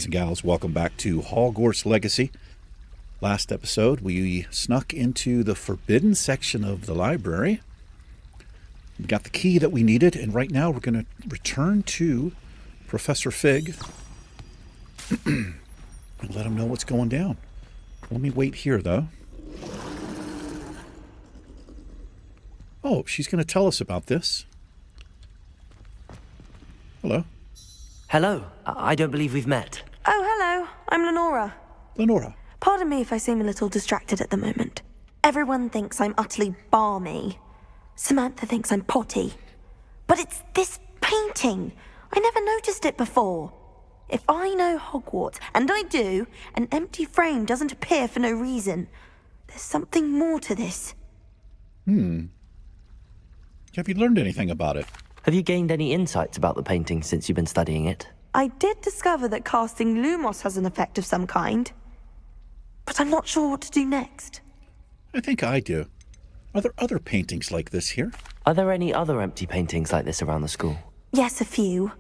guys and gals, welcome back to Hogwarts Legacy. Last episode, we snuck into the forbidden section of the library. We got the key that we needed, and right now we're going to return to Professor Fig and let him know what's going down. Let me wait here, though. Oh, she's going to tell us about this. Hello. Hello. I don't believe we've met. Oh, hello. I'm Lenora. Lenora. Pardon me if I seem a little distracted at the moment. Everyone thinks I'm utterly balmy. Samantha thinks I'm potty. But it's this painting. I never noticed it before. If I know Hogwarts, and I do, an empty frame doesn't appear for no reason. There's something more to this. Have you learned anything about it? Have you gained any insights about the painting since you've been studying it? I did discover that casting Lumos has an effect of some kind. But I'm not sure what to do next. I think I do. Are there other paintings like this here? Are there any other empty paintings like this around the school? Yes, a few.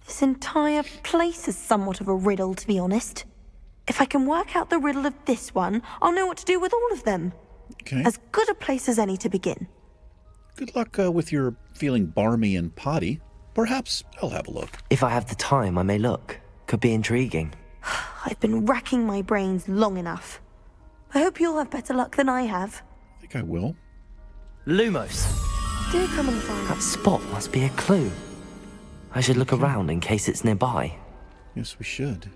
This entire place is somewhat of a riddle, to be honest. If I can work out the riddle of this one, I'll know what to do with all of them. Okay. As good a place as any to begin. Good luck with your feeling barmy and potty. Perhaps I'll have a look. If I have the time, I may look. Could be intriguing. I've been racking my brains long enough. I hope you'll have better luck than I have. I think I will. Lumos. Do come and find That spot must be a clue. I should look around in case it's nearby. Yes, we should.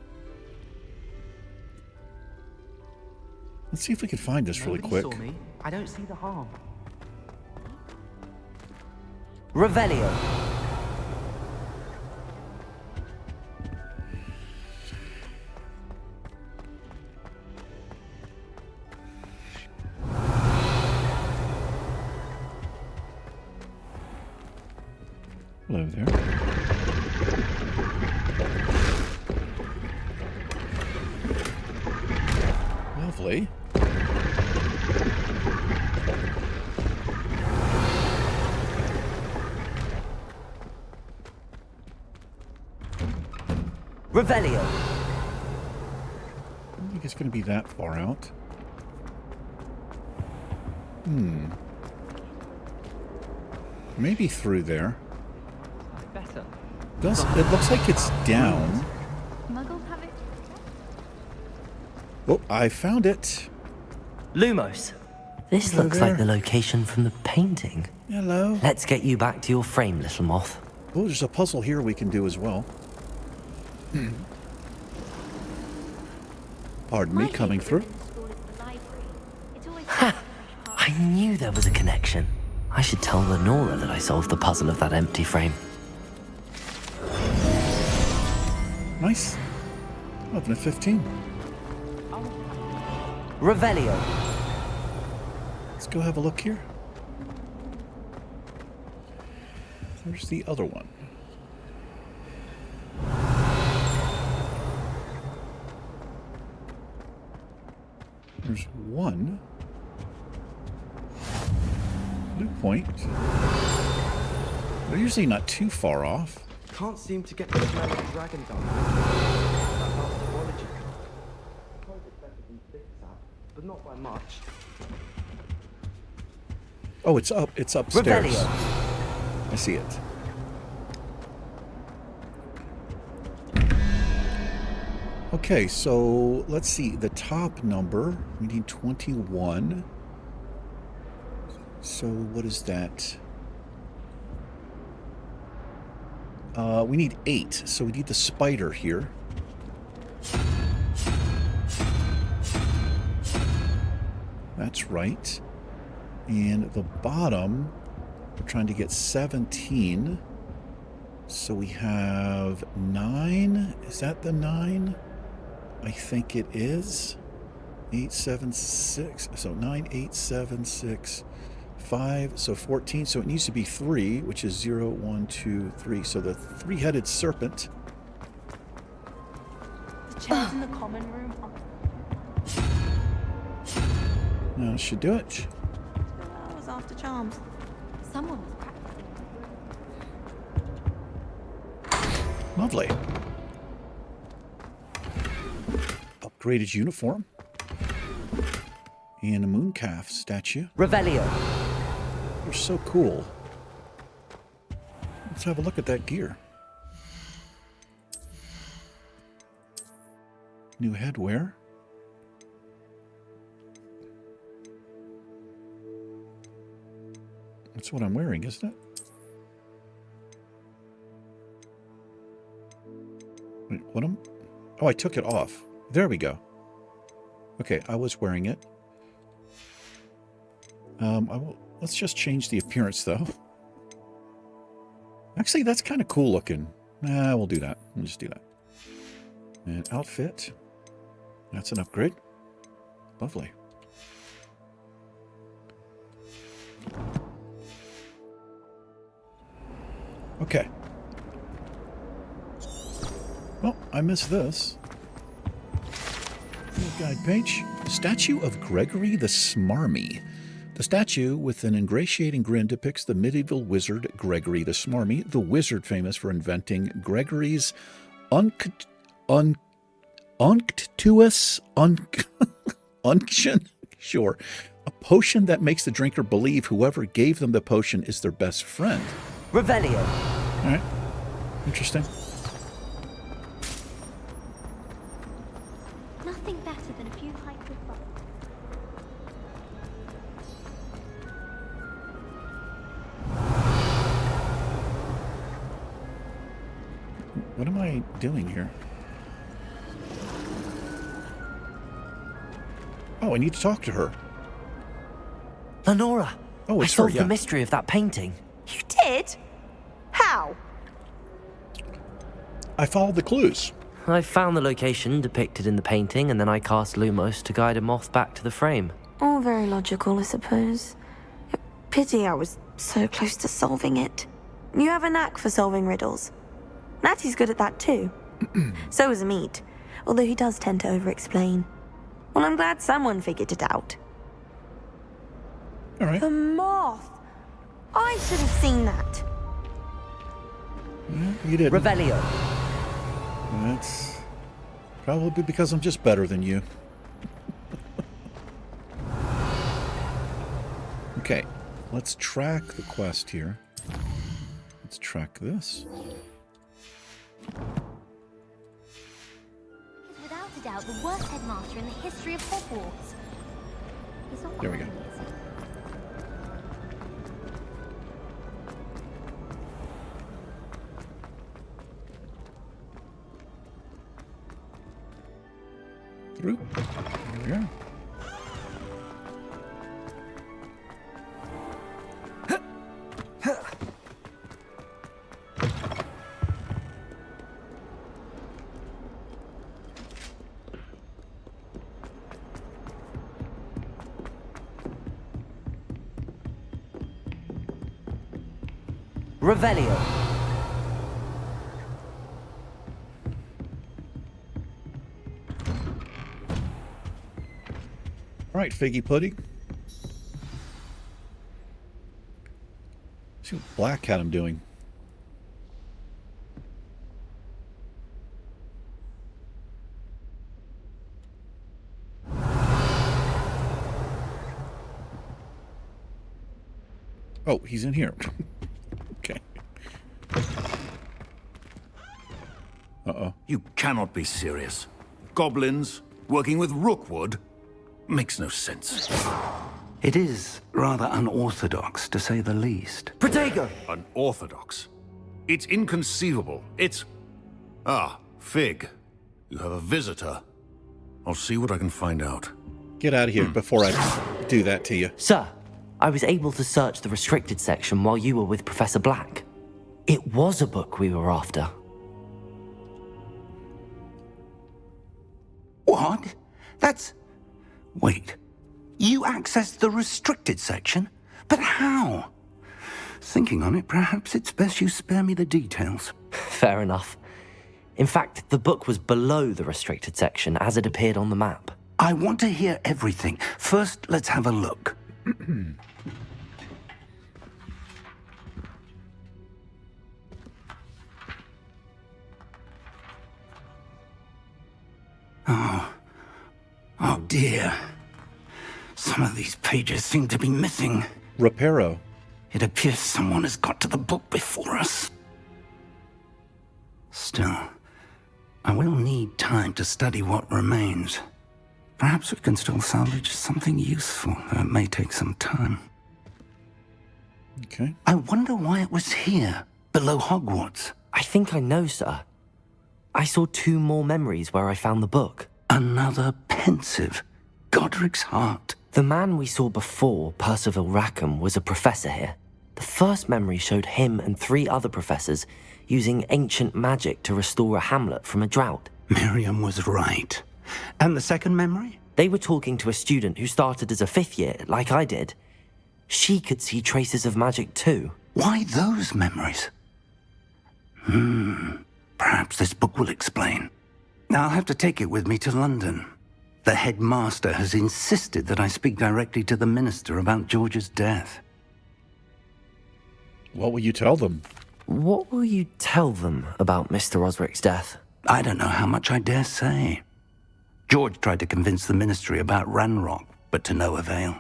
Let's see if we can find this really quick. Saw me. I don't see the harm. Revelio. Hello there. Lovely. Revelio. I don't think it's going to be that far out. Maybe through there. Better. It looks like it's down. Muggles have it. Oh, I found it. Lumos. This Hello looks there. like the location from the painting. Hello. Let's get you back to your frame, little moth. Oh, there's a puzzle here we can do as well. Pardon me, coming through. Ha! I knew there was a connection. I should tell Lenora that I solved the puzzle of that empty frame. Nice. 11 of 15. Revelio. Let's go have a look here. Where's the other one? There's one. Blue point. They're usually not too far off. Can't seem to get the smell of the dragon down. That biology. Quite better than Thick's at, but not by much. Oh, it's up. It's upstairs. Revelio. I see it. Okay, so let's see. The top number, we need 21. So what is that? We need 8, so we need the spider here. That's right. And the bottom, we're trying to get 17. So we have 9. Is that the 9? I think it is. 8, 7, 6. So 9, 8, 7, 6, 5. So 14. So it needs to be 3, which is 0, 1, 2, 3. So the three-headed serpent. The chairs in the common room. That should do it. I was after charms. Someone was practicing. Lovely. upgraded uniform. And a mooncalf statue. Revelio. You're so cool. Let's have a look at that gear. New headwear. That's what I'm wearing, isn't it? Wait, what am... Oh, I took it off. There we go. Okay, I was wearing it. Let's just change the appearance, though. Actually, that's kind of cool looking. Nah, we'll do that. We'll just do that. And outfit. That's an upgrade. Lovely. Okay. Well, I missed this. Guide page. Statue of Gregory the Smarmy. The statue, with an ingratiating grin, depicts the medieval wizard Gregory the Smarmy, the wizard famous for inventing Gregory's unctuous unction. Sure. A potion that makes the drinker believe whoever gave them the potion is their best friend. Revelio. All right. Interesting. Nothing better than a few hikes with fun. What am I doing here? Oh, I need to talk to her. Lenora. Oh, it's I solved her, yeah. the mystery of that painting. You did? How? I followed the clues. I found the location depicted in the painting, and then I cast Lumos to guide a moth back to the frame. All very logical, I suppose. Pity I was so close to solving it. You have a knack for solving riddles. Natty's good at that too. So is Amit, although he does tend to over-explain. Well, I'm glad someone figured it out. All right. The moth! I should have seen that. Yeah, you did. Revelio. That's probably because I'm just better than you. Okay, let's track the quest here. Let's track this. He's without a doubt the worst headmaster in the history of Hogwarts. He's not There we go. behind me, is he? Through. There we are. Revelio. All right, Figgy Putty. See what Black had him doing. Oh, he's in here. Okay. Uh-oh. You cannot be serious. Goblins working with Rookwood? Makes no sense. It is rather unorthodox, to say the least. Protego. Unorthodox? It's inconceivable. It's... Ah, Fig. You have a visitor. I'll see what I can find out. Get out of here before I do that to you. Sir, I was able to search the restricted section while you were with Professor Black. It was a book we were after. What? That's... Wait. You accessed the restricted section? But how? Thinking on it, perhaps it's best you spare me the details. Fair enough. In fact, the book was below the restricted section as it appeared on the map. I want to hear everything. First, let's have a look. Oh, dear. Some of these pages seem to be missing. Reparo. It appears someone has got to the book before us. Still, I will need time to study what remains. Perhaps we can still salvage something useful, though it may take some time. Okay. I wonder why it was here, below Hogwarts. I think I know, sir. I saw 2 more memories where I found the book. Another pensive. Godric's heart. The man we saw before, Percival Rackham, was a professor here. The first memory showed him and 3 other professors using ancient magic to restore a hamlet from a drought. Miriam was right. And the second memory? They were talking to a student who started as a 5th year, like I did. She could see traces of magic too. Why those memories? Perhaps this book will explain. Now I'll have to take it with me to London. The headmaster has insisted that I speak directly to the minister about George's death. What will you tell them? What will you tell them about Mr. Osric's death? I don't know how much I dare say. George tried to convince the ministry about Ranrock, but to no avail.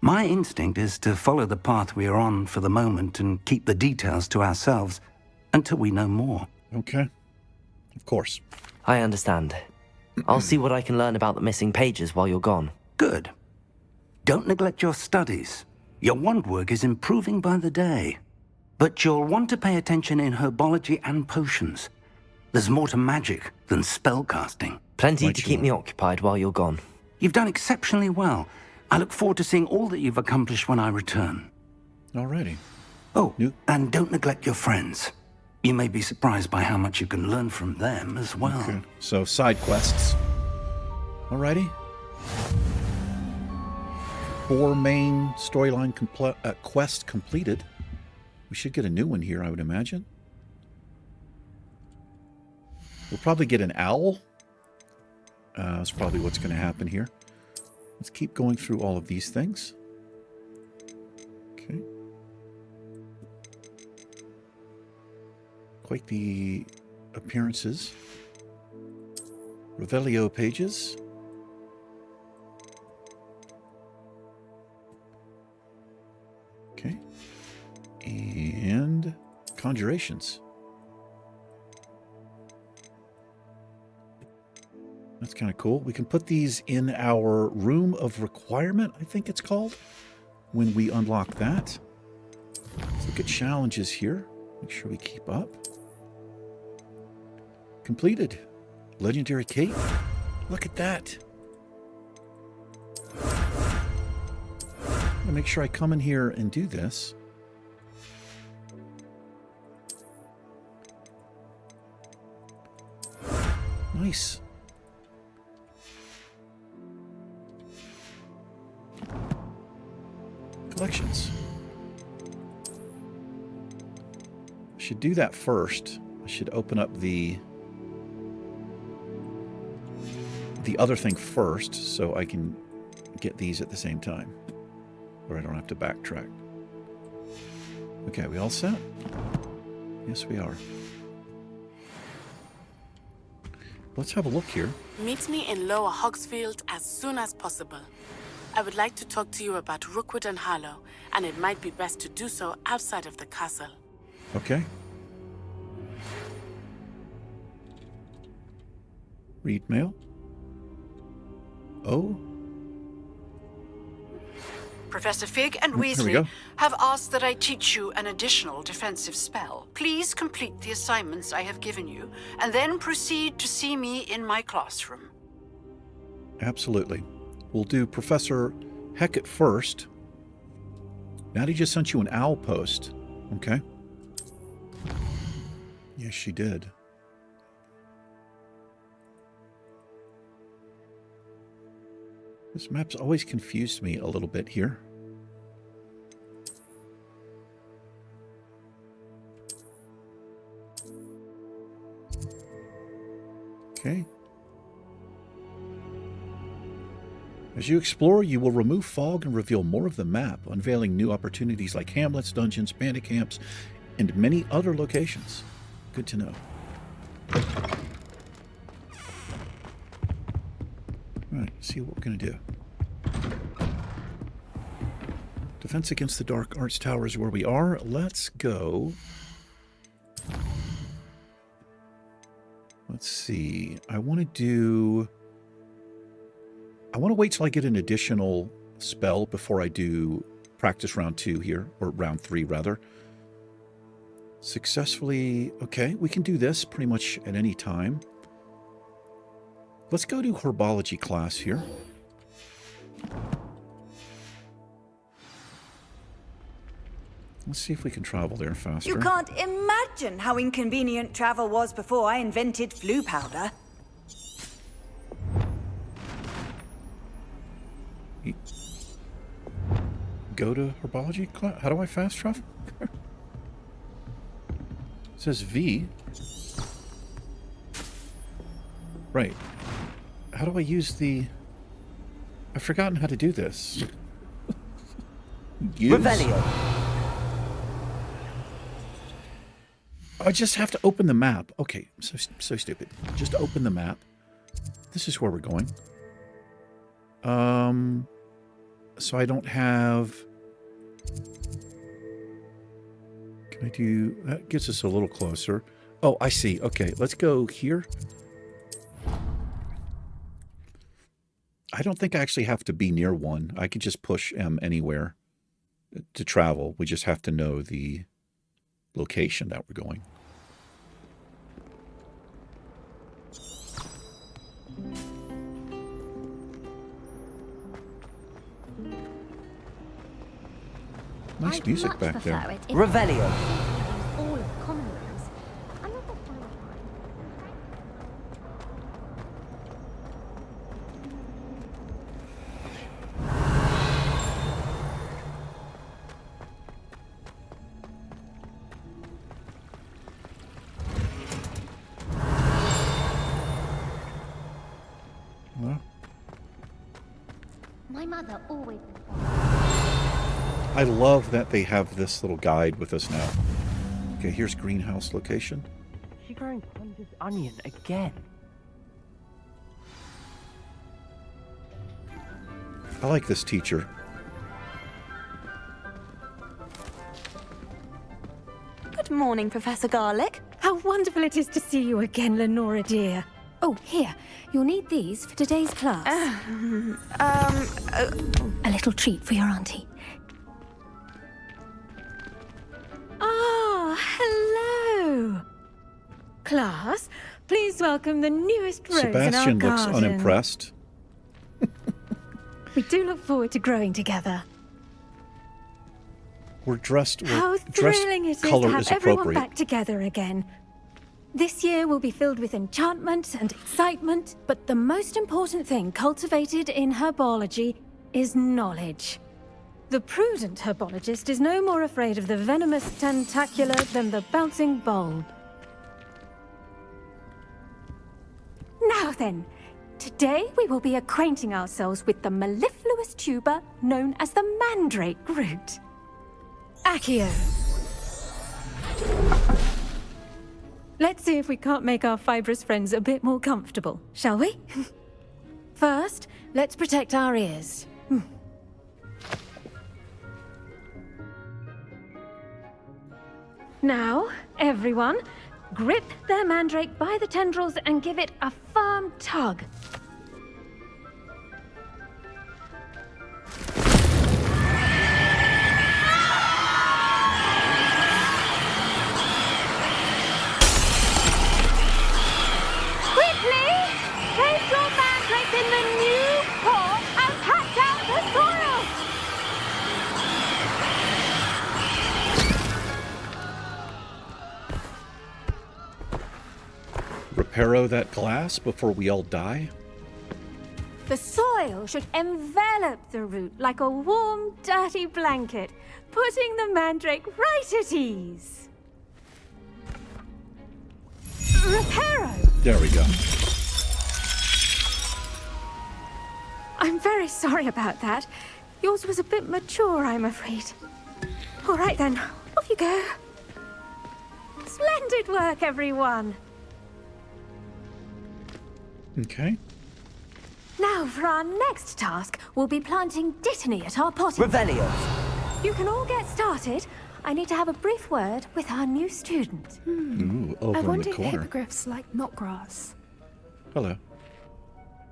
My instinct is to follow the path we are on for the moment and keep the details to ourselves until we know more. Okay. Of course. I understand. I'll see what I can learn about the missing pages while you're gone. Good. Don't neglect your studies. Your wand work is improving by the day. But you'll want to pay attention in herbology and potions. There's more to magic than spellcasting. Plenty to keep me occupied while you're gone. You've done exceptionally well. I look forward to seeing all that you've accomplished when I return. Alrighty. Oh, and don't neglect your friends. You may be surprised by how much you can learn from them as well. Okay. So, side quests. Alrighty. 4 main storyline quests completed. We should get a new one here, I would imagine. We'll probably get an owl. That's probably what's going to happen here. Let's keep going through all of these things. Okay. Quite the appearances. Revelio pages. Okay. And conjurations. That's kind of cool. We can put these in our room of requirement, I think it's called, when we unlock that. Let's look at challenges here. Make sure we keep up. Completed. Legendary cape. Look at that. I'm gonna make sure I come in here and do this. Nice. Collections. I should do that first. I should open up the other thing first so I can get these at the same time. Or I don't have to backtrack. Okay, we all set? Yes, we are. Let's have a look here. Meet me in Lower Hogsfield as soon as possible. I would like to talk to you about Rookwood and Harlow, and it might be best to do so outside of the castle. Okay. Read mail. Oh. Professor Fig and Here we Weasley go. have asked that I teach you an additional defensive spell. Please complete the assignments I have given you, and then proceed to see me in my classroom. Absolutely. We'll do Professor Hecat first. Natty just sent you an owl post. Okay. Yes, she did. This map's always confused me a little bit here. Okay. As you explore, you will remove fog and reveal more of the map, unveiling new opportunities like hamlets, dungeons, bandit camps, and many other locations. Good to know. Right, see what we're going to do. Defense against the Dark Arts Tower is where we are. Let's go. Let's see. I want to wait till I get an additional spell before I do practice round 2 here, or round 3 rather. Successfully, okay, we can do this pretty much at any time. Let's go to Herbology class here. Let's see if we can travel there faster. You can't imagine how inconvenient travel was before I invented flu powder. Go to Herbology class? How do I fast travel? It says V. Right. How do I use the... I've forgotten how to do this. Use? Revelio. I just have to open the map. Okay, so stupid. Just open the map. This is where we're going. So I don't have... Can I do... That gets us a little closer. Oh, I see. Okay, let's go here. I don't think I actually have to be near one. I can just push M anywhere to travel. We just have to know the location that we're going. Nice music back there. Revelio. All of the common rooms. I'm not that fine. Well, My mother always... I love that they have this little guide with us now. Okay, here's greenhouse location. She growing Panda's onion again. I like this teacher. Good morning, Professor Garlic. How wonderful it is to see you again, Lenora dear. Oh, here. You'll need these for today's class. A little treat for your auntie. Ah, hello. Class, please welcome the newest rose Sebastian in our looks garden. unimpressed. We do look forward to growing together. We're dressed. How dress thrilling it is to color have is everyone appropriate. back together again. This year will be filled with enchantment and excitement, but the most important thing cultivated in herbology is knowledge. The prudent herbologist is no more afraid of the venomous tentacular than the bouncing bulb. Now then, today we will be acquainting ourselves with the mellifluous tuber known as the mandrake root. Accio. Let's see if we can't make our fibrous friends a bit more comfortable, shall we? First, let's protect our ears. Now, everyone, grip their mandrake by the tendrils and give it a firm tug. Quickly, place your mandrake in the new pot and pat down the soil. Reparo that glass before we all die. The soil should envelop the root like a warm, dirty blanket, putting the mandrake right at ease. Reparo! There we go. I'm very sorry about that. Yours was a bit mature, I'm afraid. All right then, off you go. Splendid work, everyone. Okay. Now, for our next task, we'll be planting Dittany at our potting. Revelio. You can all get started. I need to have a brief word with our new student. Ooh, over I in the wonder if corner. hippogriffs like not grass. Hello.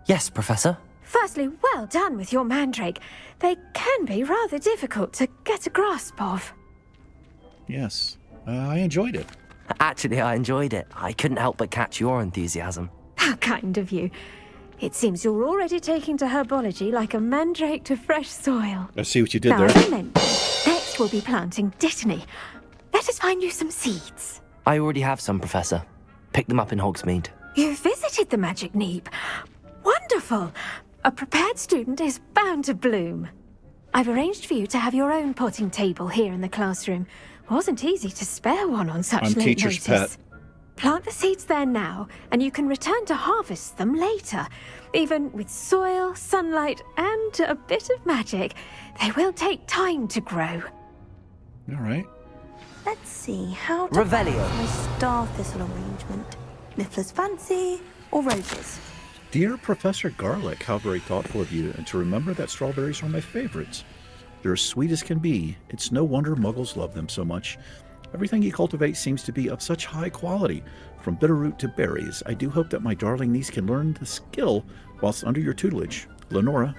Yes, Professor. Firstly, well done with your mandrake. They can be rather difficult to get a grasp of. Yes, I enjoyed it. Actually, I enjoyed it. I couldn't help but catch your enthusiasm. How kind of you. It seems you're already taking to herbology like a mandrake to fresh soil. I see what you did Now, there. as I mentioned, next we'll be planting Dittany. Let us find you some seeds. I already have some, Professor. Pick them up in Hogsmeade. You visited the Magic Neep. Wonderful. A prepared student is bound to bloom. I've arranged for you to have your own potting table here in the classroom. Wasn't easy to spare one on such I'm late teacher's notice. pet. Plant the seeds there now, and you can return to harvest them later. Even with soil, sunlight, and a bit of magic, they will take time to grow. All right. Let's see, how to Revelio. balance my star thistle arrangement. Niffler's fancy or roses? Dear Professor Garlic, how very thoughtful of you, and to remember that strawberries are my favorites. They're as sweet as can be. It's no wonder muggles love them so much. Everything you cultivate seems to be of such high quality, from bitterroot to berries. I do hope that my darling niece can learn the skill whilst under your tutelage. Lenora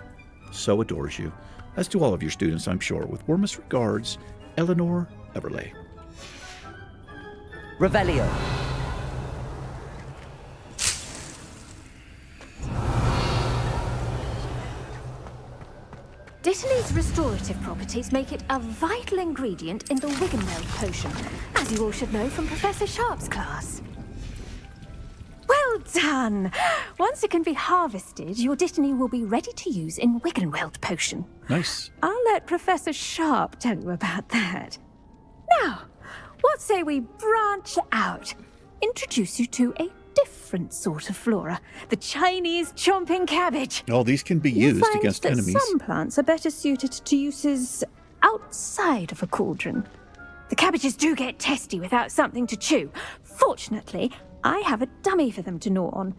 so adores you, as do all of your students, I'm sure. With warmest regards, Eleanor Everley. Revelio. Dittany's restorative properties make it a vital ingredient in the Wiggenweld potion, as you all should know from Professor Sharp's class. Well done! Once it can be harvested, your Dittany will be ready to use in Wiggenweld potion. Nice. I'll let Professor Sharp tell you about that. Now, what say we branch out? Introduce you to a different sort of flora, the Chinese chomping cabbage. Oh, these can be You used find against that enemies. some plants are better suited to uses outside of a cauldron. The cabbages do get testy without something to chew. Fortunately, I have a dummy for them to gnaw on.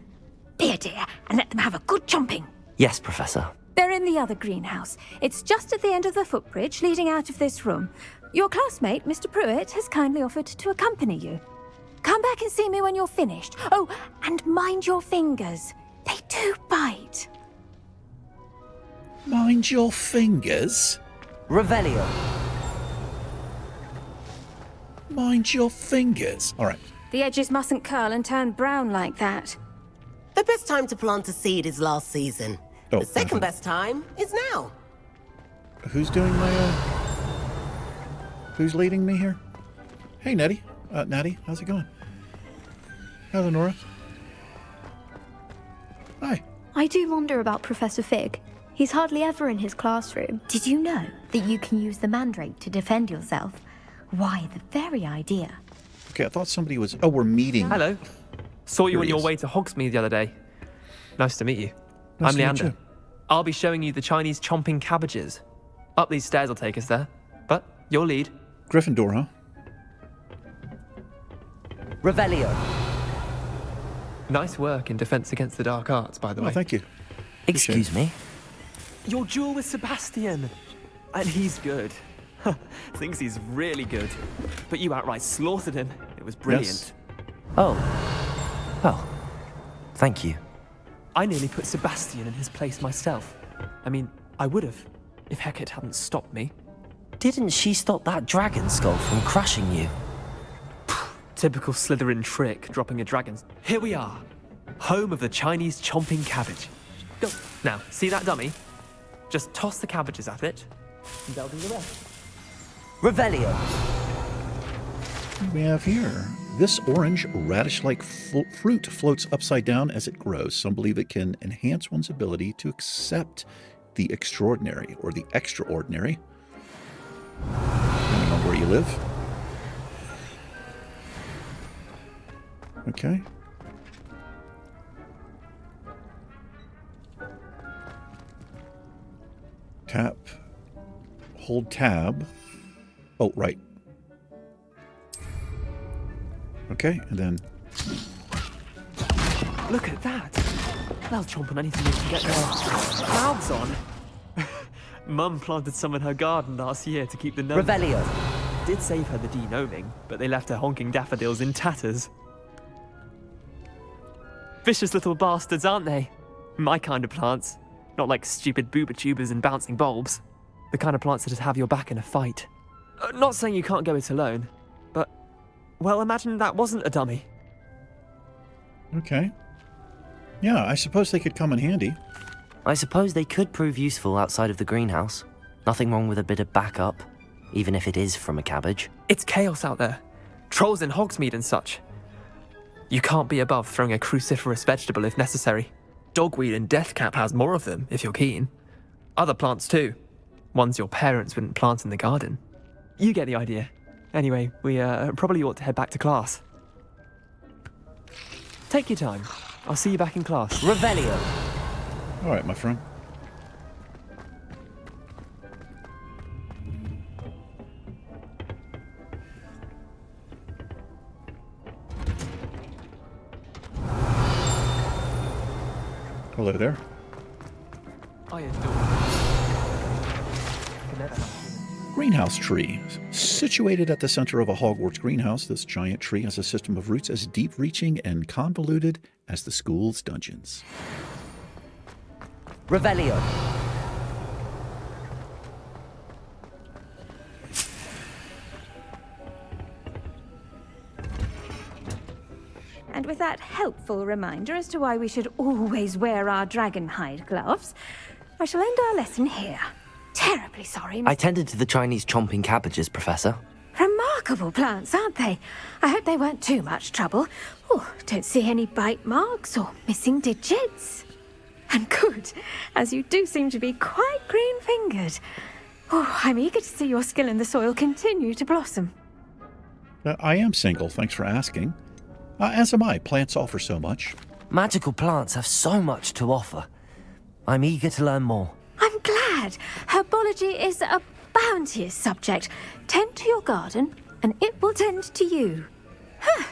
Be a dear and let them have a good chomping. Yes, Professor. They're in the other greenhouse. It's just at the end of the footbridge leading out of this room. Your classmate, Mr. Pruitt, has kindly offered to accompany you. Come back and see me when you're finished. Oh, and mind your fingers. They do bite. Mind your fingers. Revelio. Mind your fingers. All right. The edges mustn't curl and turn brown like that. The best time to plant a seed is last season. Oh, The second best time is now. Who's doing my, who's leading me here? Hey, Nettie. Natty, how's it going? Hi, Lenora. Hi. I do wonder about Professor Fig. He's hardly ever in his classroom. Did you know that you can use the mandrake to defend yourself? Why, the very idea. Okay, I thought somebody was... Oh, we're meeting. Hello. Saw you Here on he your is. way to Hogsmeade the other day. Nice to meet you. Nice I'm to meet Leander. you. I'll be showing you the Chinese chomping cabbages. Up these stairs will take us there. But your lead. Gryffindor, huh? Revelio. Nice work in Defense Against the Dark Arts, by the way. Oh, thank you. Excuse me? Your duel with Sebastian. And he's good. Thinks he's really good. But you outright slaughtered him. It was brilliant. Yes. Oh. Well, thank you. I nearly put Sebastian in his place myself. I mean, I would have, if Hecate hadn't stopped me. Didn't she stop that dragon skull from crushing you? Typical Slytherin trick, dropping a dragon. Here we are, home of the Chinese chomping cabbage. Go. Now, see that dummy? Just toss the cabbages at it, and they'll do the rest. Revelio. What do we have here? This orange radish-like fruit floats upside down as it grows. Some believe it can enhance one's ability to accept the extraordinary or the extraordinary, depending on where you live. Okay. Tap. Hold tab. Oh, right. Okay, and then... Look at that. They'll chomp on anything they can get their mouths on. Mum planted some in her garden last year to keep the gnomes. Revelio. Did save her the de-gnoming, but they left her honking daffodils in tatters. Vicious little bastards, aren't they? My kind of plants. Not like stupid booba tubers and bouncing bulbs. The kind of plants that'd have your back in a fight. Not saying you can't go it alone, but, well, imagine that wasn't a dummy. Okay. Yeah, I suppose they could come in handy. I suppose they could prove useful outside of the greenhouse. Nothing wrong with a bit of backup, even if it is from a cabbage. It's chaos out there. Trolls in Hogsmeade and such. You can't be above throwing a cruciferous vegetable if necessary. Dogweed and deathcap has more of them, if you're keen. Other plants too. Ones your parents wouldn't plant in the garden. You get the idea. Anyway, we probably ought to head back to class. Take your time. I'll see you back in class. Revelio. All right, my friend. Hello there. I adore. Greenhouse tree. Situated at the center of a Hogwarts greenhouse, this giant tree has a system of roots as deep-reaching and convoluted as the school's dungeons. Revelio. And with that helpful reminder as to why we should always wear our dragon hide gloves, I shall end our lesson here. Terribly sorry, I tended to the Chinese chomping cabbages, Professor. Remarkable plants, aren't they? I hope they weren't too much trouble. Oh, don't see any bite marks or missing digits. And good, as you do seem to be quite green-fingered. Oh, I'm eager to see your skill in the soil continue to blossom. I am single, thanks for asking. As am I. Plants offer so much. Magical plants have so much to offer. I'm eager to learn more. I'm glad. Herbology is a bounteous subject. Tend to your garden, and it will tend to you. Huh.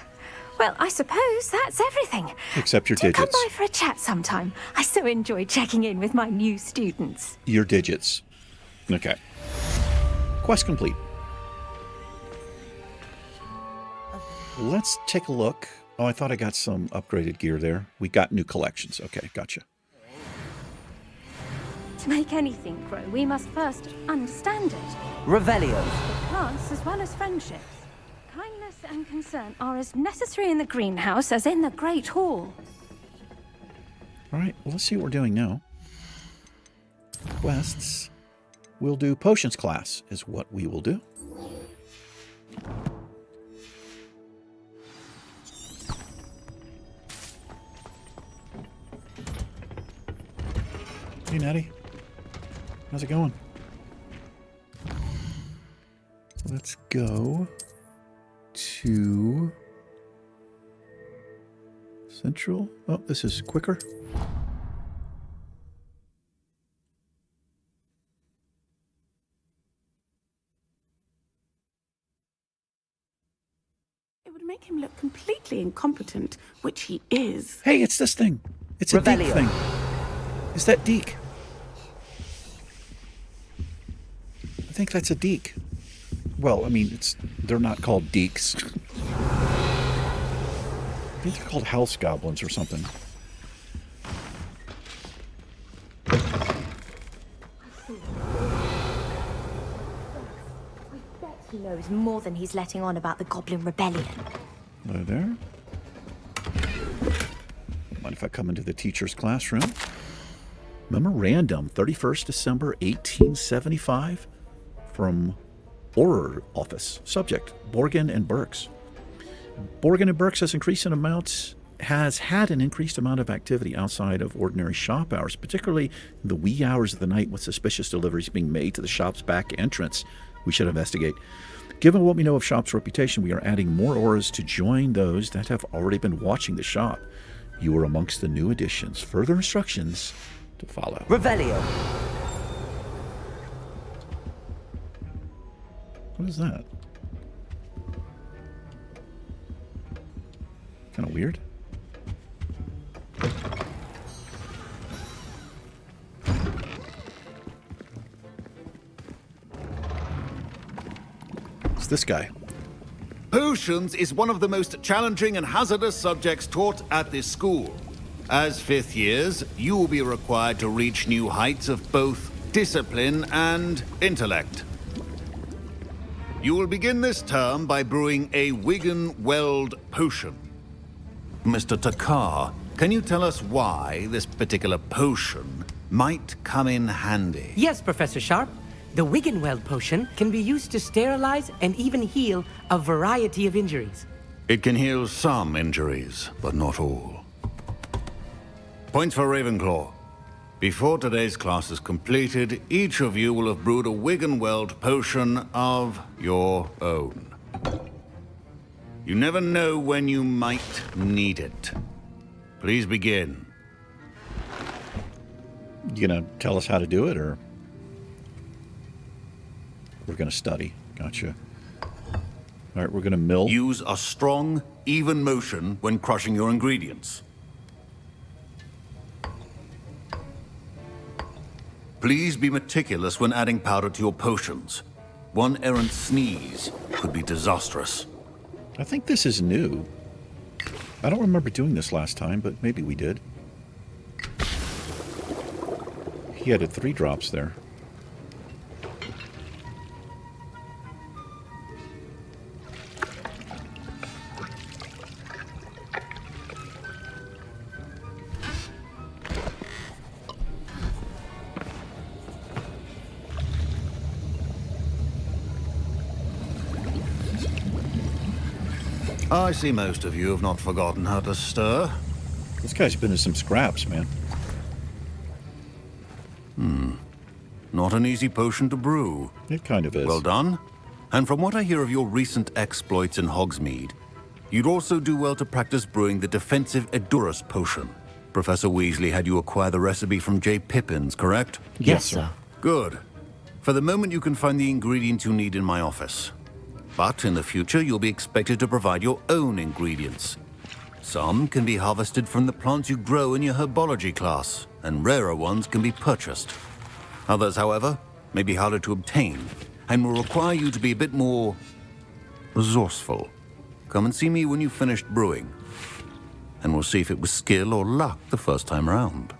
Well, I suppose that's everything. Except your Do digits. come by for a chat sometime. I so enjoy checking in with my new students. Your digits. Okay. Quest complete. Let's take a look. Oh, I thought I got some upgraded gear there. We got new collections. Okay, gotcha. To make anything grow, we must first understand it. Revelio. Plants as well as friendships. Kindness and concern are as necessary in the greenhouse as in the Great Hall. All right, well, let's see what we're doing now. Quests. We'll do potions class is what we will do. Hey, Natty. How's it going? Let's go to Central. Oh, this is quicker. It would make him look completely incompetent, which he is. Hey, it's this thing. It's a Deek thing. Is that Deek? I think that's a Deek. Well, I mean, they're not called Deeks. I think they're called house goblins or something. He knows more than he's letting on about the Goblin Rebellion. Hello there. Mind if I come into the teacher's classroom? Memorandum, 31st December 1875, from Horror Office. Subject, Borgin and Burks. Borgin and Burks has had an increased amount of activity outside of ordinary shop hours, particularly in the wee hours of the night with suspicious deliveries being made to the shop's back entrance. We should investigate. Given what we know of shop's reputation, we are adding more auras to join those that have already been watching the shop. You are amongst the new additions. Further instructions to follow. Revelio. What is that? Kind of weird. It's this guy. Potions is one of the most challenging and hazardous subjects taught at this school. As fifth years, you will be required to reach new heights of both discipline and intellect. You will begin this term by brewing a Wigan Weld potion. Mr. Takar, can you tell us why this particular potion might come in handy? Yes, Professor Sharp. The Wiggenweld potion can be used to sterilize and even heal a variety of injuries. It can heal some injuries, but not all. Points for Ravenclaw. Before today's class is completed, each of you will have brewed a Wiggenweld potion of your own. You never know when you might need it. Please begin. You gonna tell us how to do it, or we're gonna study? Gotcha. All right, we're gonna mill. Use a strong, even motion when crushing your ingredients. Please be meticulous when adding powder to your potions. One errant sneeze could be disastrous. I think this is new. I don't remember doing this last time, but maybe we did. He added 3 drops there. I see most of you have not forgotten how to stir. This guy's been in some scraps, man. Not an easy potion to brew. It kind of is. Well done. And from what I hear of your recent exploits in Hogsmeade, you'd also do well to practice brewing the defensive Aorus potion. Professor Weasley had you acquire the recipe from J. Pippin's, correct? Yes, sir. Good. For the moment, you can find the ingredients you need in my office. But in the future, you'll be expected to provide your own ingredients. Some can be harvested from the plants you grow in your herbology class, and rarer ones can be purchased. Others, however, may be harder to obtain, and will require you to be a bit more resourceful. Come and see me when you've finished brewing, and we'll see if it was skill or luck the first time around.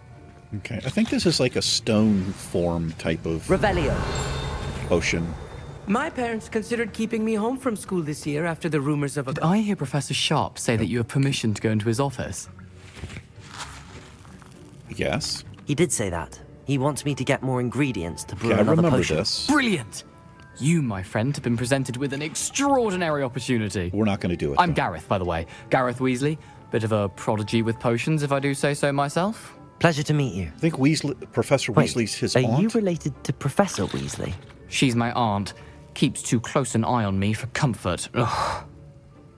Okay, I think this is like a stone form type of Revelio. potion. My parents considered keeping me home from school this year after the rumors of a... Did I hear Professor Sharp say that you have permission to go into his office? Yes. He did say that. He wants me to get more ingredients to brew Yeah, I another remember potion. this. Brilliant! You, my friend, have been presented with an extraordinary opportunity. We're not going to do it. I'm Gareth, by the way. Gareth Weasley. Bit of a prodigy with potions, if I do say so myself. Pleasure to meet you. I think Professor Weasley's his are aunt. you related to Professor Weasley? She's my aunt. Keeps too close an eye on me for comfort. Ugh.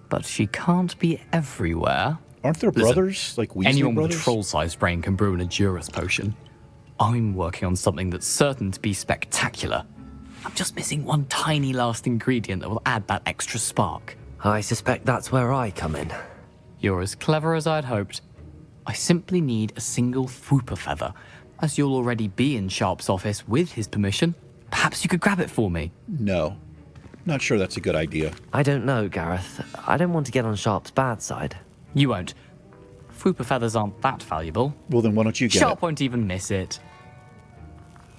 But she can't be everywhere. Aren't there brothers, like Weasley anyone brothers? with a troll-sized brain can brew an Aorus potion. I'm working on something that's certain to be spectacular. I'm just missing one tiny last ingredient that will add that extra spark. I suspect that's where I come in. You're as clever as I'd hoped. I simply need a single Fwooper feather. As you'll already be in Sharp's office with his permission, perhaps you could grab it for me. No. Not sure that's a good idea. I don't know, Gareth. I don't want to get on Sharp's bad side. You won't. Fwooper feathers aren't that valuable. Well, then why don't you get Sharp it? won't even miss it.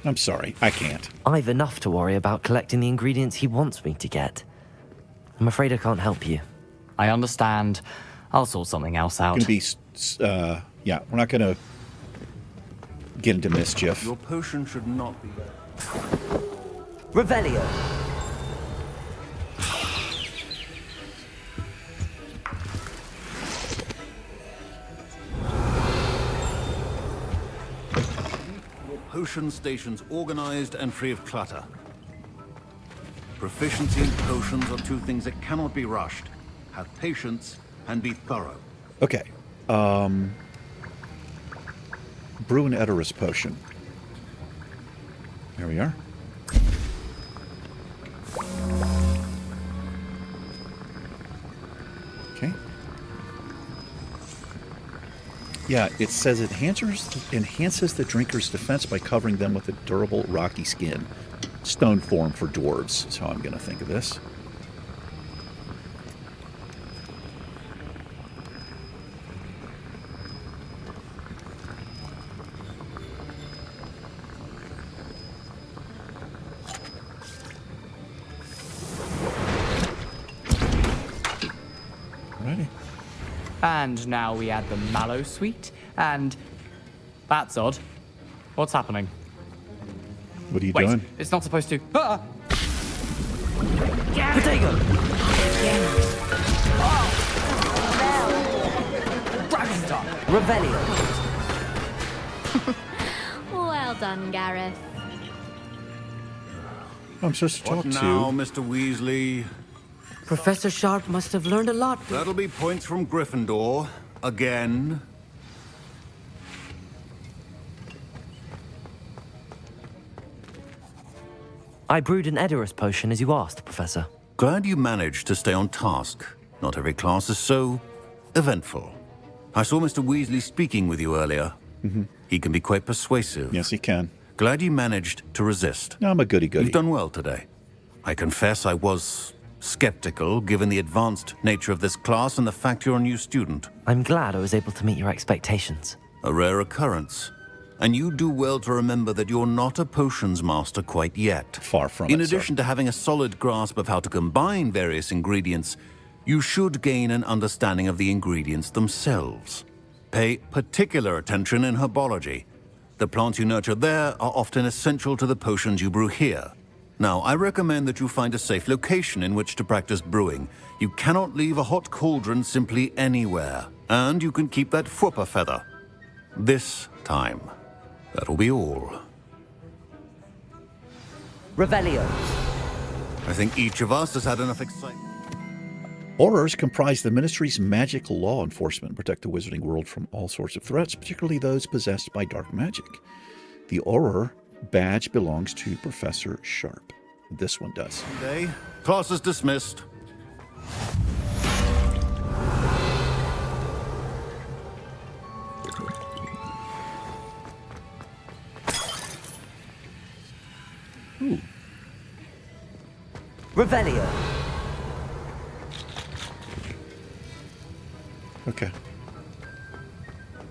I'm sorry, I can't. I've enough to worry about collecting the ingredients he wants me to get. I'm afraid I can't help you. I understand. I'll sort something else out. Yeah, we're not gonna get into mischief. Your potion should not be... Revelio. Potion stations organized and free of clutter. Proficiency in potions are 2 things that cannot be rushed. Have patience and be thorough. Okay. Brew an Aorus potion. There we are. Okay. Yeah, it says it enhances the drinker's defense by covering them with a durable, rocky skin. Stone form for dwarves is how I'm going to think of this. And now we add the mallow suite, and... That's odd. What's happening? What are you Wait, doing? it's not supposed to... Ah! Potato! Dragon Dog! Revelio! Well done, Gareth. I'm supposed to talk What to... now, Mr. Weasley? Professor Sharp must have learned a lot. That'll be points from Gryffindor. Again. I brewed an Aorus potion as you asked, Professor. Glad you managed to stay on task. Not every class is so eventful. I saw Mr. Weasley speaking with you earlier. He can be quite persuasive. Yes, he can. Glad you managed to resist. No, I'm a goody-goody. You've done well today. I confess I was skeptical, given the advanced nature of this class and the fact you're a new student. I'm glad I was able to meet your expectations. A rare occurrence. And you do well to remember that you're not a potions master quite yet. Far from In it, addition to having a solid grasp of how to combine various ingredients, you should gain an understanding of the ingredients themselves. Pay particular attention in herbology. The plants you nurture there are often essential to the potions you brew here. Now, I recommend that you find a safe location in which to practice brewing. You cannot leave a hot cauldron simply anywhere. And you can keep that Fwooper feather. This time. That'll be all. Revelio. I think each of us has had enough excitement. Aurors comprise the Ministry's magic law enforcement and protect the wizarding world from all sorts of threats, particularly those possessed by dark magic. The Auror badge belongs to Professor Sharp. This one does. Okay. Class is dismissed. Ooh. Revelio. Okay.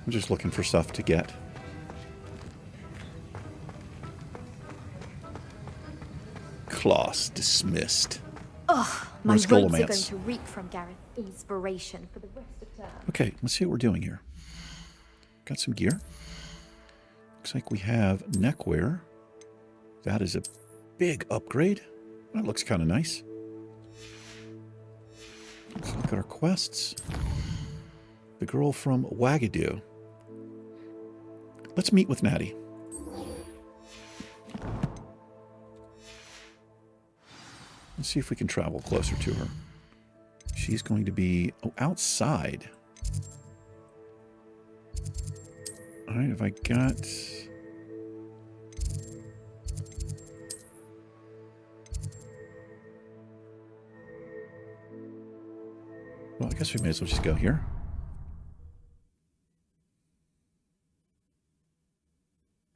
I'm just looking for stuff to get. Class dismissed. Ugh, my Where's robes are Golomance? going to reek from Gareth's inspiration for the rest of term. Okay, let's see what we're doing here. Got some gear. Looks like we have neckwear. That is a big upgrade. That looks kind of nice. Let's look at our quests. The girl from Wagadoo. Let's meet with Natty. Let's see if we can travel closer to her. She's going to be outside. All right, have I got... Well, I guess we may as well just go here.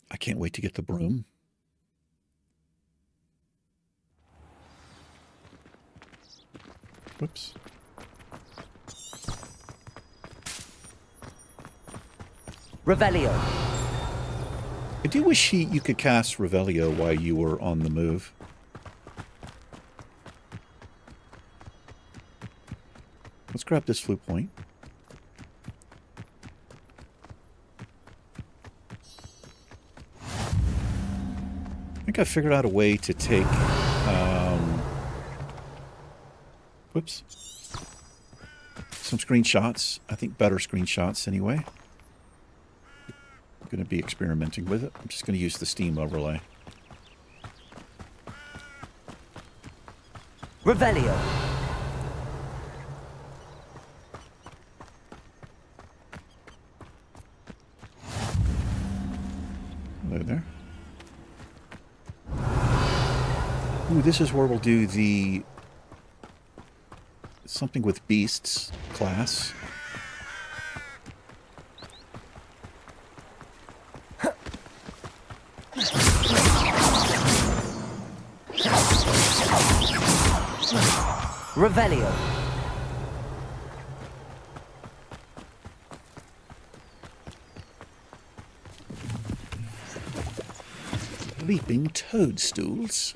I can't wait to get the broom. Whoops. Revelio. I do wish you could cast Revelio while you were on the move. Let's grab this flute point. I think I figured out a way to take... whoops. Some screenshots. I think better screenshots anyway. I'm going to be experimenting with it. I'm just going to use the Steam overlay. Revelio. Hello there. Ooh, this is where we'll do the something with beasts class. Revelio. Leaping toadstools.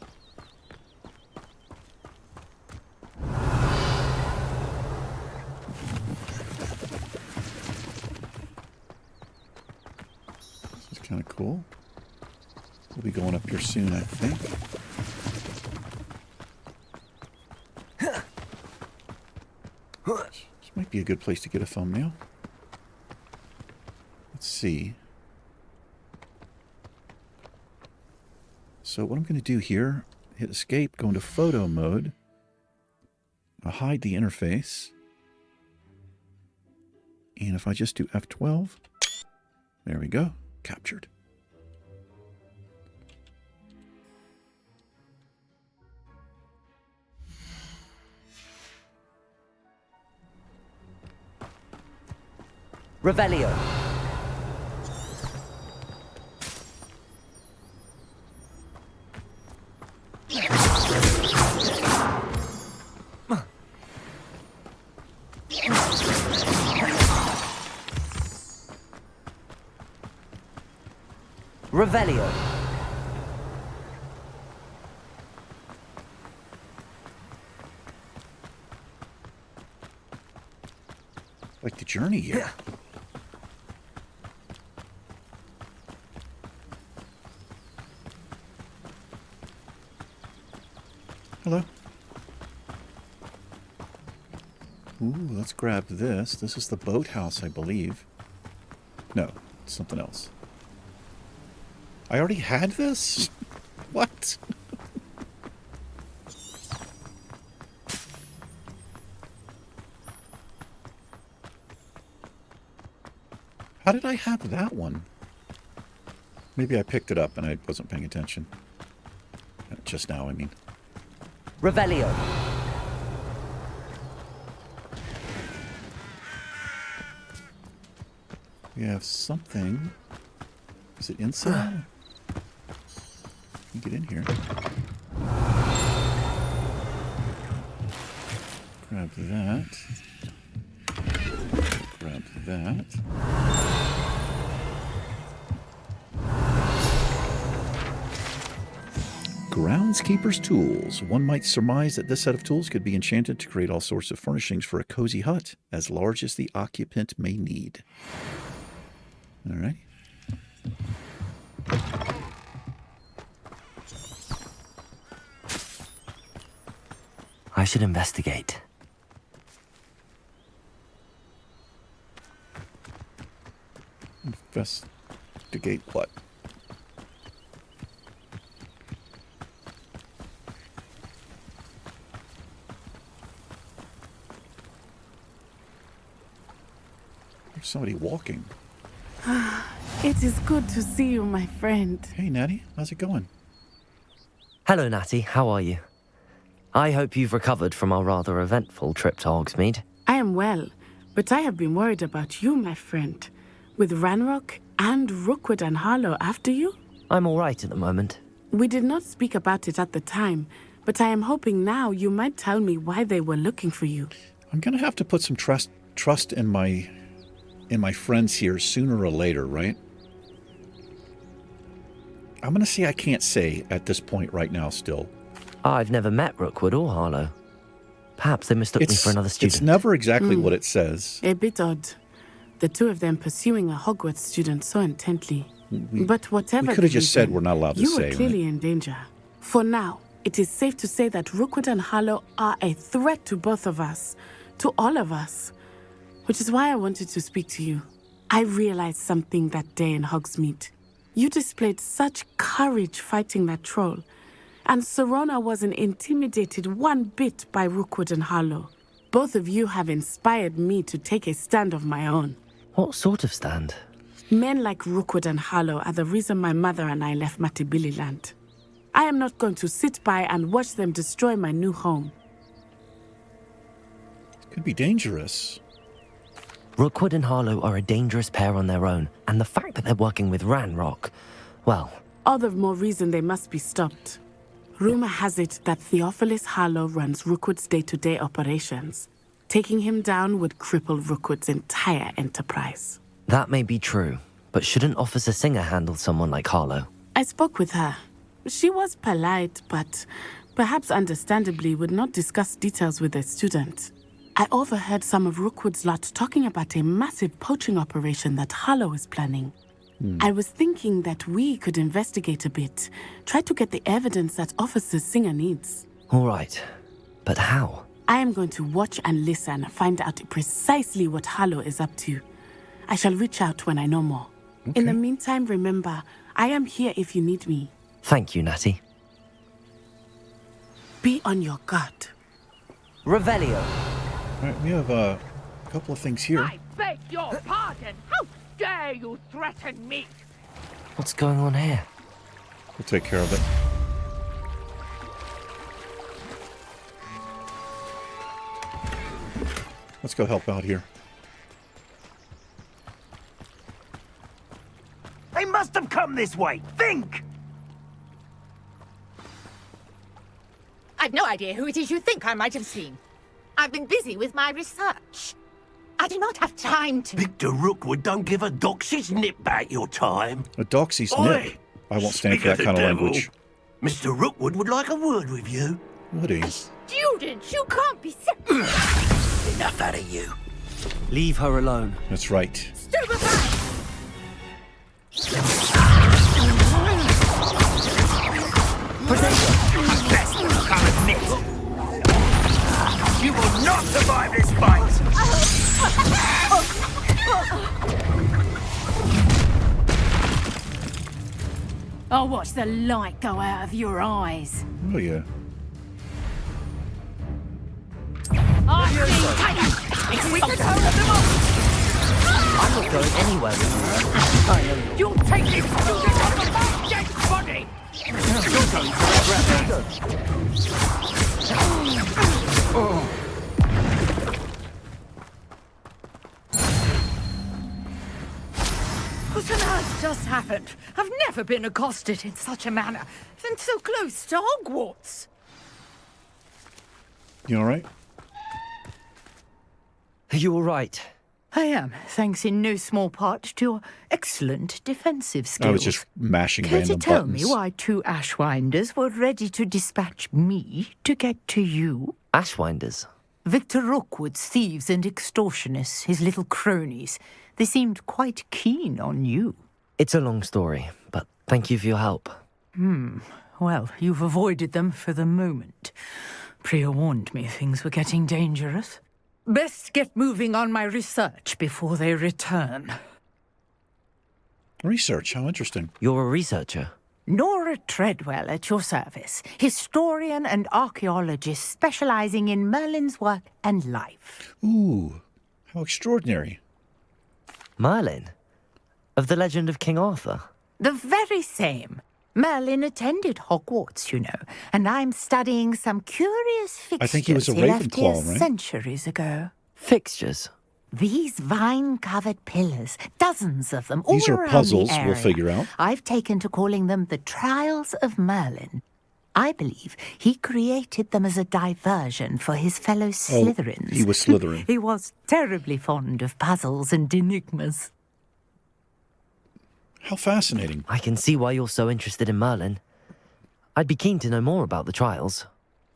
Cool. We'll be going up here soon, I think. This might be a good place to get a thumbnail. Let's see. So what I'm going to do here, hit escape, go into photo mode. I'll hide the interface. And if I just do F12, there we go, captured. Revelio. Revelio. Like the journey here. Hello. Ooh, let's grab this. This is the boathouse, I believe. No, it's something else. I already had this? What? How did I have that one? Maybe I picked it up and I wasn't paying attention. Just now, I mean. Revelio. We have something. Is it inside? Can get in here. Grab that. Grab that. Groundskeeper's tools. One might surmise that this set of tools could be enchanted to create all sorts of furnishings for a cozy hut, as large as the occupant may need. All right. I should investigate. Investigate what? There's somebody walking. It is good to see you, my friend. Hey, Natty. How's it going? Hello, Natty. How are you? I hope you've recovered from our rather eventful trip to Hogsmeade. I am well, but I have been worried about you, my friend. With Ranrock and Rookwood and Harlow after you? I'm all right at the moment. We did not speak about it at the time, but I am hoping now you might tell me why they were looking for you. I'm going to have to put some trust in my friends here sooner or later, right? I'm going to say I can't say at this point right now still. I've never met Rookwood or Harlow. Perhaps they mistook me for another student. It's never exactly what it says. A bit odd. The two of them pursuing a Hogwarts student so intently. But whatever we could have just said we're not allowed to say. You were clearly in danger. For now, it is safe to say that Rookwood and Harlow are a threat to both of us. To all of us. Which is why I wanted to speak to you. I realized something that day in Hogsmeade. You displayed such courage fighting that troll. And Serona wasn't intimidated one bit by Rookwood and Harlow. Both of you have inspired me to take a stand of my own. What sort of stand? Men like Rookwood and Harlow are the reason my mother and I left Matibili land. I am not going to sit by and watch them destroy my new home. It could be dangerous. Rookwood and Harlow are a dangerous pair on their own, and the fact that they're working with Ranrock, well... All the more reason they must be stopped. Rumor has it that Theophilus Harlow runs Rookwood's day-to-day operations. Taking him down would cripple Rookwood's entire enterprise. That may be true, but shouldn't Officer Singer handle someone like Harlow? I spoke with her. She was polite, but perhaps understandably would not discuss details with a student. I overheard some of Rookwood's lot talking about a massive poaching operation that Harlow is planning. I was thinking that we could investigate a bit. Try to get the evidence that Officer Singer needs. All right. But how? I am going to watch and listen, find out precisely what Harlow is up to. I shall reach out when I know more. Okay. In the meantime, remember, I am here if you need me. Thank you, Natty. Be on your guard. Revelio. All right, we have a couple of things here. I beg your pardon. How dare you threaten me? What's going on here? We'll take care of it. Let's go help out here. They must have come this way. Think! I've no idea who it is you think I might have seen. I've been busy with my research. I do not have time to... Victor Rookwood don't give a doxy's nip back your time. A doxy's Oi! nip? I won't stand for that Speak kind of of the devil. language. Mr. Rookwood would like a word with you. Would he? Students, you can't be... Enough out of you. Leave her alone. That's right. Stupefy! Best come admit. You will not survive this fight. I'll watch the light go out of your eyes. Oh, yeah. We could hold them off! I'm not going anywhere with you. I know you. You'll take this student off of my dead body! You're going to regret What on earth just happened? I've never been accosted in such a manner, and so close to Hogwarts. You all right? Are you all right? I am, thanks in no small part to your excellent defensive skills. I was just mashing Care random to tell buttons. me why two Ashwinders were ready to dispatch me to get to you? Ashwinders? Victor Rookwood's thieves and extortionists, his little cronies. They seemed quite keen on you. It's a long story, but thank you for your help. Well, you've avoided them for the moment. Priya warned me things were getting dangerous. Best get moving on my research before they return. Research, how interesting. You're a researcher? Nora Treadwell at your service, historian and archaeologist specializing in Merlin's work and life. Ooh, how extraordinary. Merlin? Of the legend of King Arthur? The very same. Merlin attended Hogwarts, you know, and I'm studying some curious fixtures I think he was a left here Ravenclaw, right? centuries ago. Fixtures? These vine-covered pillars, dozens of them, These all are around puzzles the area. we'll figure out. I've taken to calling them the Trials of Merlin. I believe he created them as a diversion for his fellow Slytherins. He was Slytherin. He was terribly fond of puzzles and enigmas. How fascinating. I can see why you're so interested in Merlin. I'd be keen to know more about the trials.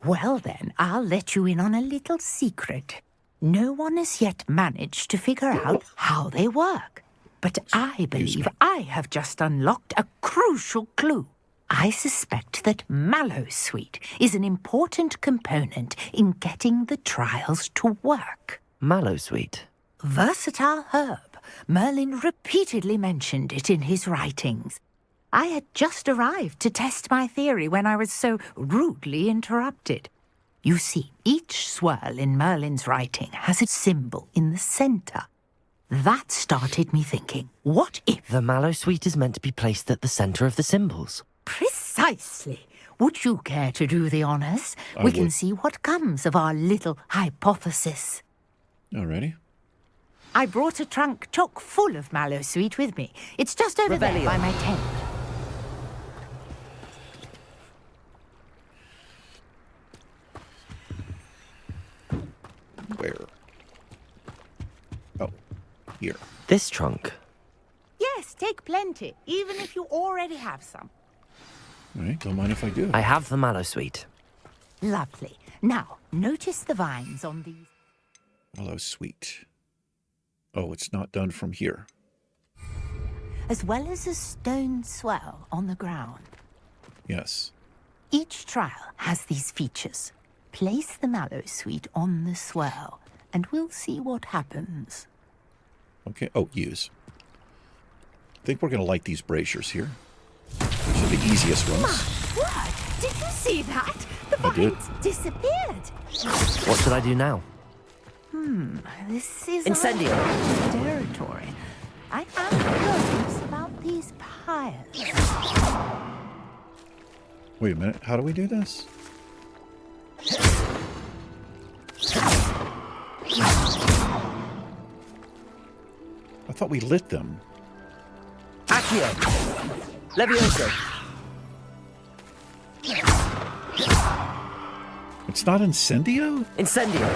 Well then, I'll let you in on a little secret. No one has yet managed to figure out how they work. But I believe I have just unlocked a crucial clue. I suspect that Mallowsweet is an important component in getting the trials to work. Mallowsweet? Versatile herb. Merlin repeatedly mentioned it in his writings. I had just arrived to test my theory when I was so rudely interrupted. You see, each swirl in Merlin's writing has a symbol in the center. That started me thinking, what if... The Mallowsweet is meant to be placed at the center of the symbols. Precisely. Would you care to do the honors? I We can would. see what comes of our little hypothesis. Alrighty. I brought a trunk chock full of Mallowsweet with me. It's just over there by my tent. Where? Oh, here. This trunk? Yes, take plenty, even if you already have some. All right, don't mind if I do. I have the Mallowsweet. Lovely. Now, notice the vines on these. Hello, sweet. Oh, it's not done from here. as well as a stone swell on the ground. Yes. Each trial has these features. Place the mallow suite on the swell, and we'll see what happens. Okay. Oh, use. I think we're going to like these braziers here. These are the easiest ones. My word! Did you see that? The I did. vines disappeared. What should I do now? This is Incendio. our territory. I am curious about these pyres. Wait a minute. How do we do this? I thought we lit them. Accio. Levioso. It's not Incendio? Incendio.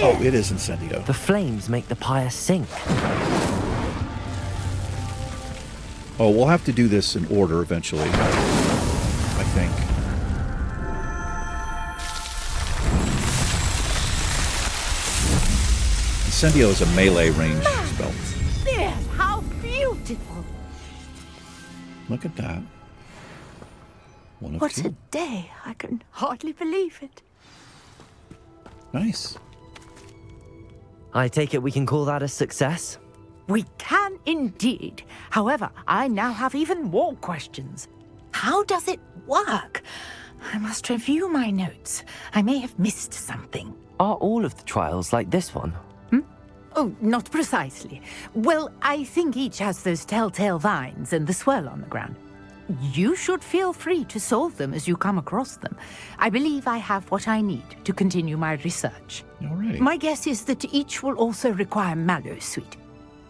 Oh, it is Incendio. The flames make the pyre sink. Oh, we'll have to do this in order eventually, I think. Incendio is a melee range spell. Yes, how beautiful! Look at that. One of What two. a day! I can hardly believe it. Nice. I take it we can call that a success? We can indeed. However, I now have even more questions. How does it work? I must review my notes. I may have missed something. Are all of the trials like this one? Oh, not precisely. Well, I think each has those telltale vines and the swirl on the ground. You should feel free to solve them as you come across them. I believe I have what I need to continue my research. Alrighty. My guess is that each will also require mallow sweet,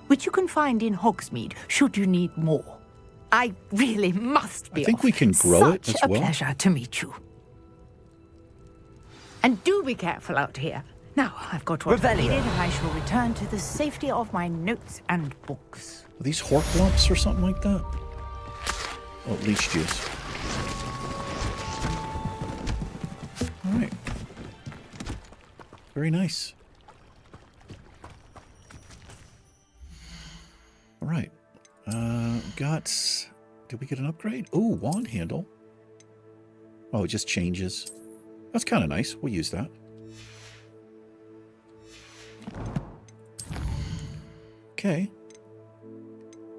which you can find in Hogsmeade should you need more. I really must be I think off. we can grow it Such as a well. pleasure to meet you. And do be careful out here. Now, I've got what I Revelio. needed, and I shall return to the safety of my notes and books. Are these hork lumps or something like that? Oh, leech juice. All right. Very nice. All right. Did we get an upgrade? Oh, wand handle. Oh, it just changes. That's kind of nice. We'll use that. Okay.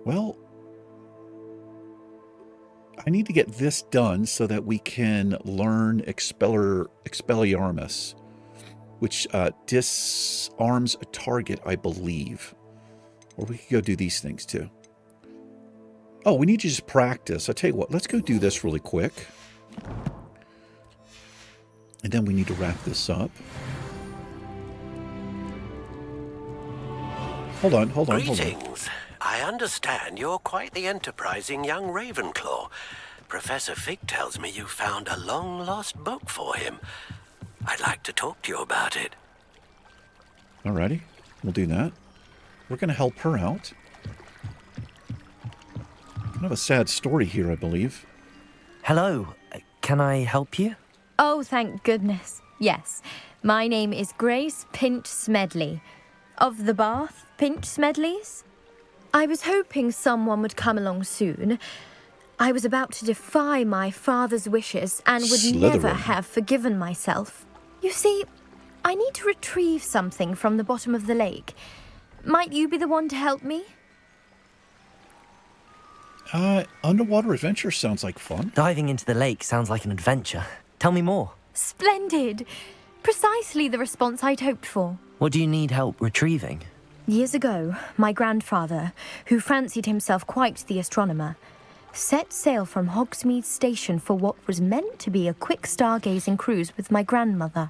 Well, I need to get this done so that we can learn Expelliarmus, which disarms a target, I believe. Or we could go do these things too. Oh, we need to just practice. I'll tell you what, let's go do this really quick. And then we need to wrap this up. Hold on. Greetings. I understand you're quite the enterprising young Ravenclaw. Professor Fig tells me you found a long-lost book for him. I'd like to talk to you about it. Alrighty, we'll do that. We're going to help her out. Kind of a sad story here, I believe. Hello. Can I help you? Oh, thank goodness. Yes. My name is Grace Pinch Smedley. Of the Bath Pinch Smedleys? I was hoping someone would come along soon. I was about to defy my father's wishes and would never have forgiven myself. You see, I need to retrieve something from the bottom of the lake. Might you be the one to help me? Underwater adventure sounds like fun. Diving into the lake sounds like an adventure. Tell me more. Splendid! Precisely the response I'd hoped for. What do you need help retrieving? Years ago, my grandfather, who fancied himself quite the astronomer, set sail from Hogsmeade Station for what was meant to be a quick stargazing cruise with my grandmother.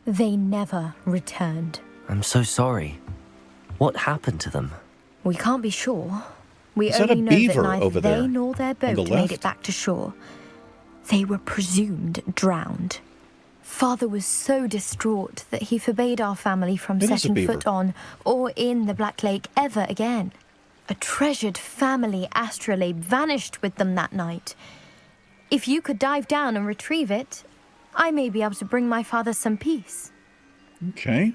They never returned. I'm so sorry. What happened to them? We can't be sure. We Is that only a know beaver that neither over they there nor their on the boat made left? it back to shore. They were presumed drowned. Father was so distraught that he forbade our family from It is a setting beaver. foot on or in the Black Lake ever again. A treasured family astrolabe vanished with them that night. If you could dive down and retrieve it, I may be able to bring my father some peace. Okay.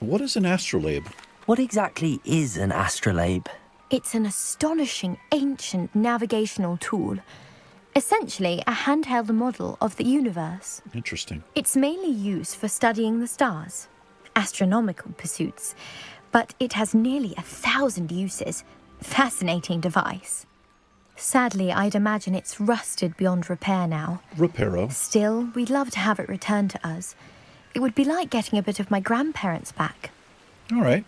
What is an astrolabe? What exactly is an astrolabe? It's an astonishing ancient navigational tool. Essentially, a handheld model of the universe. Interesting. It's mainly used for studying the stars, astronomical pursuits, but it has nearly 1,000 uses. Fascinating device. Sadly, I'd imagine it's rusted beyond repair now. Reparo. Still, we'd love to have it returned to us. It would be like getting a bit of my grandparents back. All right.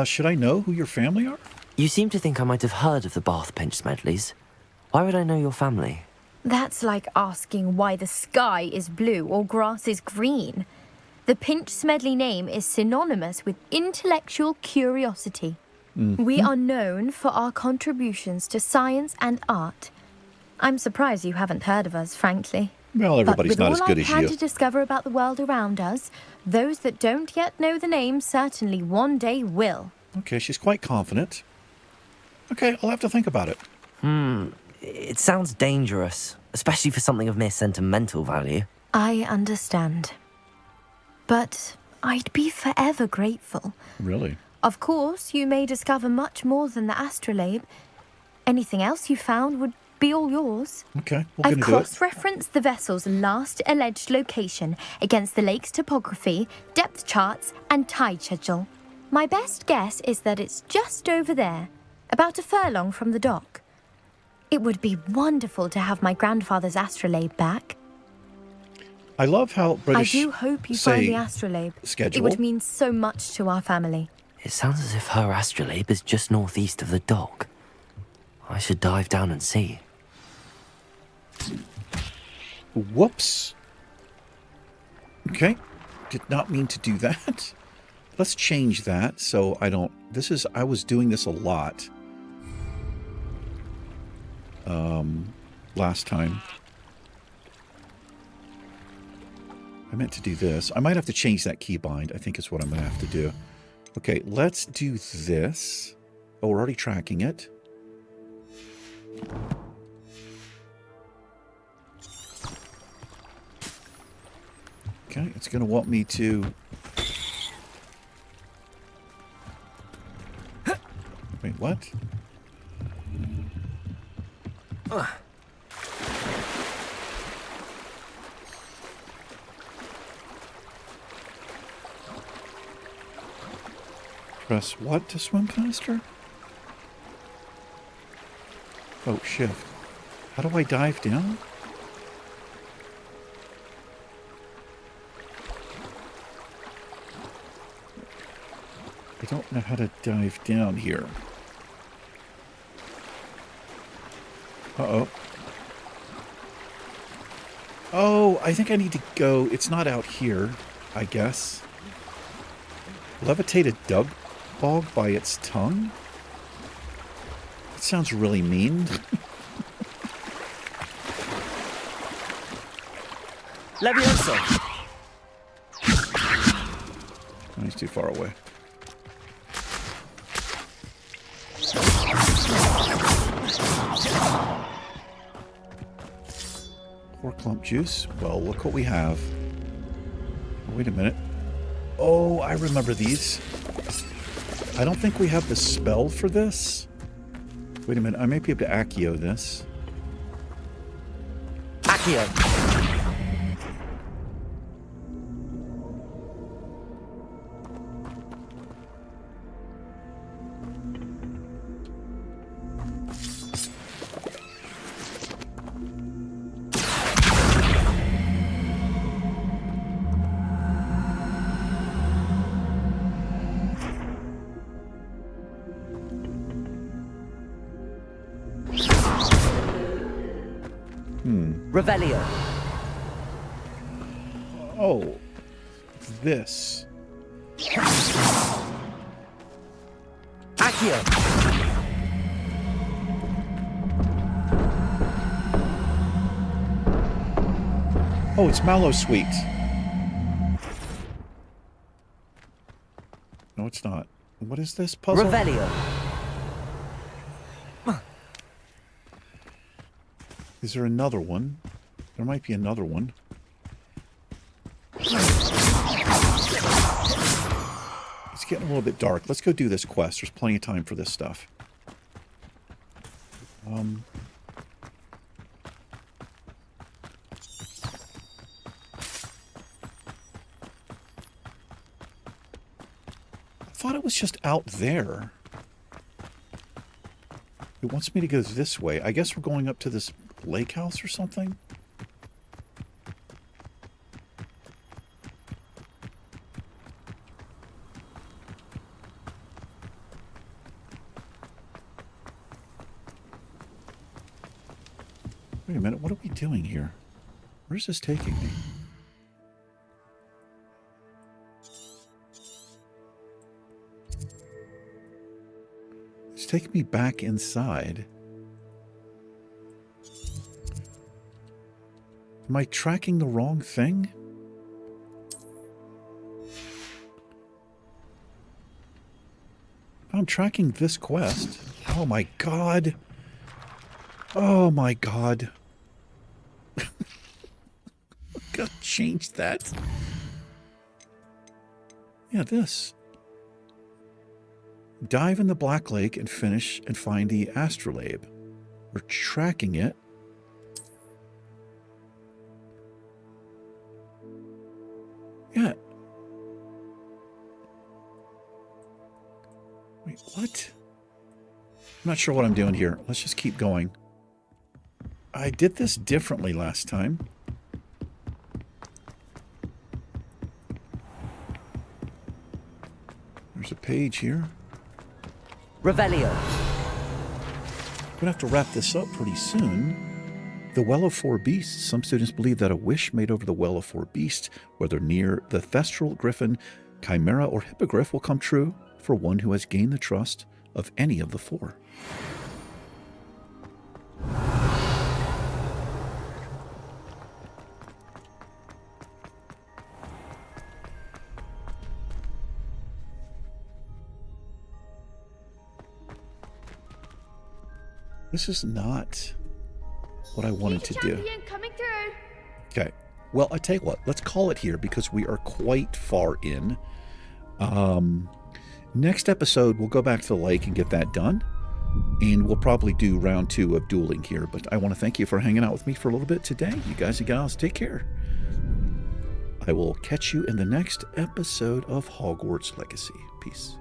Should I know who your family are? You seem to think I might have heard of the Bath Pinch Smedleys. Why would I know your family? That's like asking why the sky is blue or grass is green. The Pinch Smedley name is synonymous with intellectual curiosity. We are known for our contributions to science and art. I'm surprised you haven't heard of us, frankly. Well, everybody's not as good as With all I you. plan to discover about the world around us, those that don't yet know the name certainly one day will. Okay, she's quite confident. Okay, I'll have to think about it. It sounds dangerous, especially for something of mere sentimental value. I understand. But I'd be forever grateful. Really? Of course, you may discover much more than the astrolabe. Anything else you found would be all yours. Okay, we're I've going to do it. cross-referenced the vessel's last alleged location against the lake's topography, depth charts, and tide schedule. My best guess is that it's just over there, about a furlong from the dock. It would be wonderful to have my grandfather's astrolabe back. I love how British I do hope you say find the astrolabe. schedule. It would mean so much to our family. It sounds as if her astrolabe is just northeast of the dock. I should dive down and see. Whoops. Okay. Did not mean to do that. Let's change that so I don't... I was doing this a lot. Last time. I meant to do this. I might have to change that keybind. I think is what I'm going to have to do. Okay, let's do this. Oh, we're already tracking it. Okay, it's going to want me to... Wait, what? Press what to swim faster? Oh, shift. How do I dive down? I don't know how to dive down here. Uh-oh. Oh, I think I need to go... It's not out here, I guess. Levitate a dug bog by its tongue? That sounds really mean. Levioso! Oh, he's too far away. Four clump juice. Well, look what we have. Wait a minute. Oh, I remember these. I don't think we have the spell for this. Wait a minute. I may be able to Accio this. Accio! Revelio. Oh, this. Accio. Oh, it's Mallow Sweet. No, it's not. What is this puzzle? Revelio. Is there another one? There might be another one. It's getting a little bit dark. Let's go do this quest. There's plenty of time for this stuff. I thought it was just out there. It wants me to go this way. I guess we're going up to this lake house or something. Wait a minute, what are we doing here? Where's this taking me? It's taking me back inside. Am I tracking the wrong thing? I'm tracking this quest. Oh my god. Oh my god. Gotta change that. Yeah, this. Dive in the Black Lake and finish and find the astrolabe. We're tracking it. Yeah. Wait, what? I'm not sure what I'm doing here. Let's just keep going. I did this differently last time. There's a page here. Revelio. We're gonna have to wrap this up pretty soon. The Well of Four Beasts. Some students believe that a wish made over the Well of Four Beasts, whether near the Thestral, Griffin, Chimera, or Hippogriff, will come true for one who has gained the trust of any of the four. This is not what I wanted to do. Coming through. Okay. Well, I tell you what, let's call it here because we are quite far in. Next episode, we'll go back to the lake and get that done. And we'll probably do round 2 of dueling here. But I want to thank you for hanging out with me for a little bit today. You guys and gals, take care. I will catch you in the next episode of Hogwarts Legacy. Peace.